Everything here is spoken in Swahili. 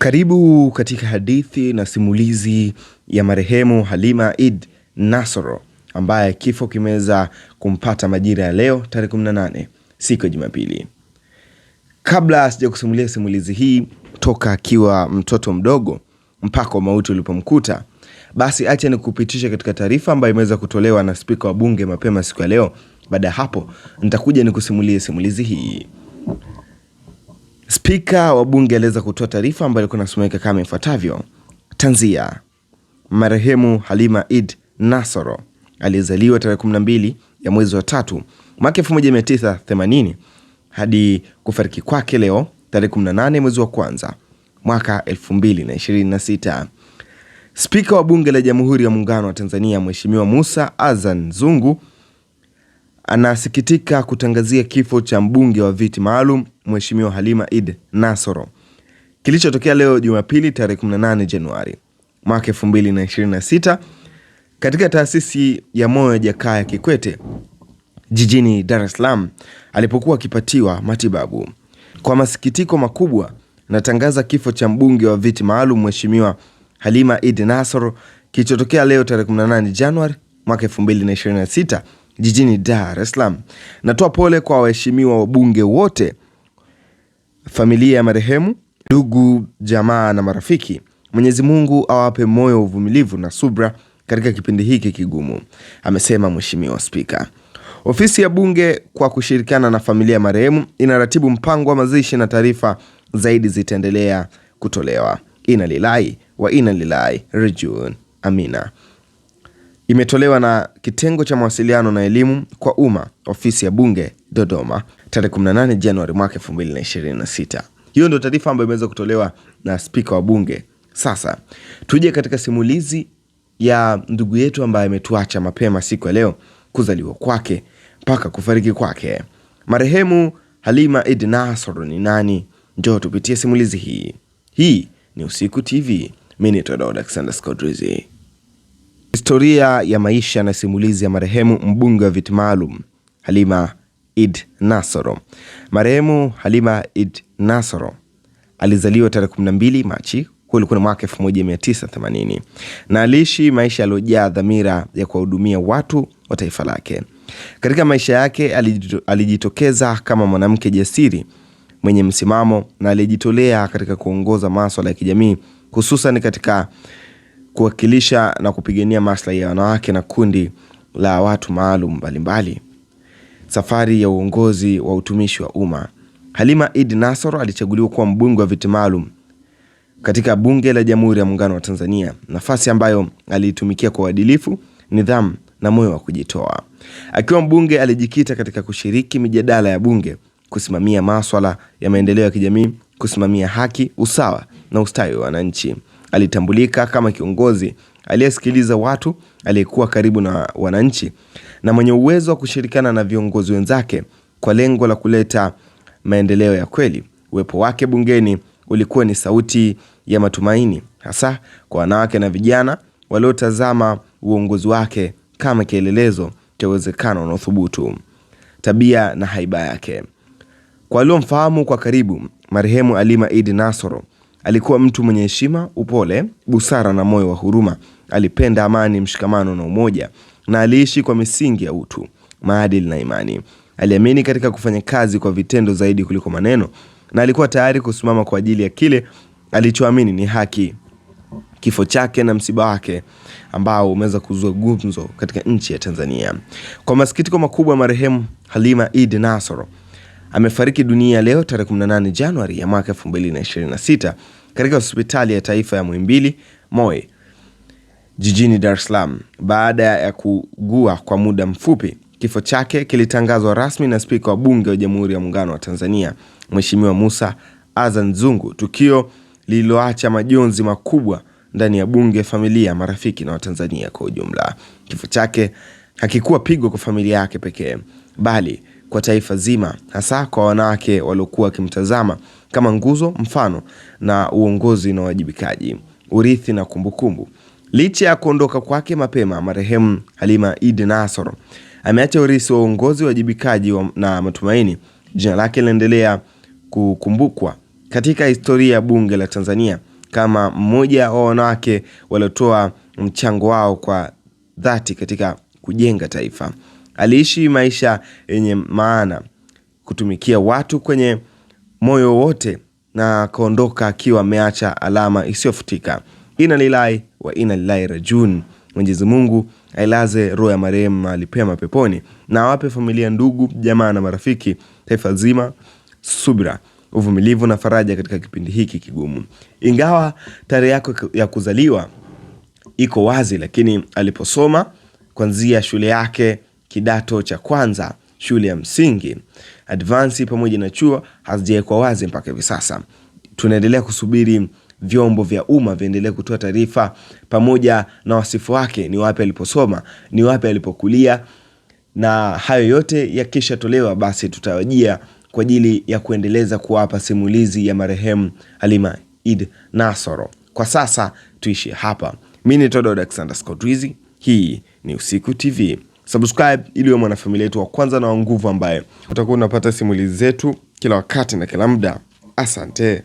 Karibu katika hadithi na simulizi ya marehemu Halima Eid Nassoro ambaye kifo kimeweza kumpata majira ya leo tarehe 18 siku ya Jumapili. Kabla sija kusimulia simulizi hii toka akiwa mtoto mdogo mpaka mauti ulipomkuta, basi acha nikupitisha katika taarifa ambayo imeweza kutolewa na spika wa bunge mapema siku ya leo. Baada ya hapo nitakuja nikusimulie simulizi hii. Spika wa bunge aliweza kutoa taarifa ambayo ilikuwa inasomeka kama ifuatavyo. Tanzia. Marehemu Halima Eid Nassoro alizaliwa tarehe 12 ya mwezi wa 3 mwaka 1980 hadi kufariki kwake leo tarehe 18 mwezi wa kwanza mwaka 2026. Spika wa bunge la Jamhuri ya Muungano wa Tanzania Mheshimiwa Musa Azan Zungu anasikitika kutangazia kifo cha mbunge wa viti maalum Mheshimiwa Halima Eid Nassoro kilichotokea leo Jumapili tarehe 18 Januari mwaka 2026 katika taasisi ya Moyo Jakaya Kikwete jijini Dar es Salaam alipokuwa akipatiwa matibabu. Kwa masikitiko makubwa natangaza kifo cha mbunge wa viti maalum Mheshimiwa Halima Eid Nassoro kilichotokea leo tarehe 18 Januari mwaka 2026 jijini Dar es Salaam. Natoa pole kwa waheshimiwa wabunge wote, familia ya marehemu, ndugu, jamaa na marafiki. Mwenyezi Mungu awape moyo wa uvumilivu na subra katika kipindi hiki kigumu, amesema Mheshimiwa Spika. Ofisi ya bunge kwa kushirikiana na familia ya marehemu inaratibu mpango wa mazishi na taarifa zaidi zitaendelea kutolewa. Inna lillahi wa inna ilaihi rajiun. Amina. Imetolewa na kitengo cha mawasiliano na elimu kwa umma, ofisi ya bunge, Dodoma, tarehe 18 Januari mwaka 2026. Hiyo ndio taarifa ambayo imeweza kutolewa na spika wa bunge. Sasa tuje katika simulizi ya ndugu yetu ambaye ametuacha mapema siku ya leo, kuzaliwa kwake mpaka kufariki kwake. Marehemu Halima Eid Nassoro ni nani? Njoo tupitie simulizi hii. Hii ni Usiku TV. Mimi ni Todd Alexander Scodrizi. Historia ya maisha na simulizi ya marehemu mbunge wa viti maalum Halima Eid Nassoro. Marehemu Halima Eid Nassoro alizaliwa tarehe 12 Machi, ulikuwa ni mwaka 1980, na aliishi maisha yaliyojaa dhamira ya kuwahudumia watu wa taifa lake. Katika maisha yake alijitokeza kama mwanamke jasiri, mwenye msimamo na alijitolea katika kuongoza masuala ya kijamii, hususan katika kuwakilisha na kupigania maslahi ya wanawake na kundi la watu maalum mbalimbali. Safari ya uongozi wa utumishi wa umma. Halima Eid Nassoro alichaguliwa kuwa mbunge wa viti maalum katika bunge la Jamhuri ya Muungano wa Tanzania, nafasi ambayo aliitumikia kwa uadilifu, nidhamu na moyo wa kujitoa. Akiwa mbunge alijikita katika kushiriki mijadala ya bunge, kusimamia masuala ya maendeleo ya kijamii, kusimamia haki, usawa na ustawi wa wananchi. Alitambulika kama kiongozi aliyesikiliza watu, aliyekuwa karibu na wananchi na mwenye uwezo wa kushirikiana na viongozi wenzake kwa lengo la kuleta maendeleo ya kweli. Uwepo wake bungeni ulikuwa ni sauti ya matumaini, hasa kwa wanawake na vijana waliotazama uongozi wake kama kielelezo cha uwezekano na uthubutu. Tabia na haiba yake. Kwa waliomfahamu kwa karibu, marehemu Halima Eid Nassoro alikuwa mtu mwenye heshima, upole, busara na moyo wa huruma. Alipenda amani, mshikamano na umoja, na aliishi kwa misingi ya utu, maadili na imani. Aliamini katika kufanya kazi kwa vitendo zaidi kuliko maneno, na alikuwa tayari kusimama kwa ajili ya kile alichoamini ni haki. Kifo chake na msiba wake ambao umeweza kuzua gumzo katika nchi ya Tanzania. Kwa masikitiko makubwa, marehemu Halima Eid Nassoro amefariki dunia leo tarehe 18 Januari ya mwaka 2026 katika hospitali ya taifa ya Muhimbili Moi jijini Dar es Salaam baada ya kuugua kwa muda mfupi. Kifo chake kilitangazwa rasmi na spika wa bunge wa Jamhuri ya Muungano wa Tanzania Mheshimiwa Musa Azan Zungu, tukio lililoacha majonzi makubwa ndani ya bunge, familia, marafiki na Watanzania kwa ujumla. Kifo chake hakikuwa pigo kwa familia yake pekee, bali kwa taifa zima, hasa kwa wanawake waliokuwa wakimtazama kama nguzo, mfano na uongozi na wajibikaji, urithi na kumbukumbu. Licha ya kuondoka kwake mapema, marehemu Halima Eid Nassoro ameacha urithi wa uongozi, wajibikaji na matumaini. Jina lake linaendelea kukumbukwa katika historia ya bunge la Tanzania kama mmoja wa wanawake waliotoa mchango wao kwa dhati katika kujenga taifa. Aliishi maisha yenye maana, kutumikia watu kwenye moyo wote, na kaondoka akiwa ameacha alama isiyofutika. Inna lillahi wa inna ilaihi rajiun. Mwenyezi Mungu ailaze roho ya marehemu mahali pema peponi, na awape familia, ndugu, jamaa na marafiki, taifa zima subira, uvumilivu na faraja katika kipindi hiki kigumu. Ingawa tarehe yako ya kuzaliwa iko wazi, lakini aliposoma kuanzia shule yake kidato cha kwanza, shule ya msingi, advance pamoja na chuo hazijawekwa wazi mpaka hivi sasa. Tunaendelea kusubiri vyombo vya umma viendelee kutoa taarifa pamoja na wasifu wake, ni wapi aliposoma, ni wapi alipokulia, na hayo yote yakishatolewa basi tutawajia kwa ajili ya kuendeleza kuwapa simulizi ya marehemu Halima Idd Nassoro. Kwa sasa tuishi hapa. Mimi ni Todo Alexander Scott Rizzi. Hii ni Usiku TV. Subscribe ili uwe mwanafamilia yetu wa kwanza na wa nguvu ambaye utakuwa unapata simulizi zetu kila wakati na kila muda. Asante.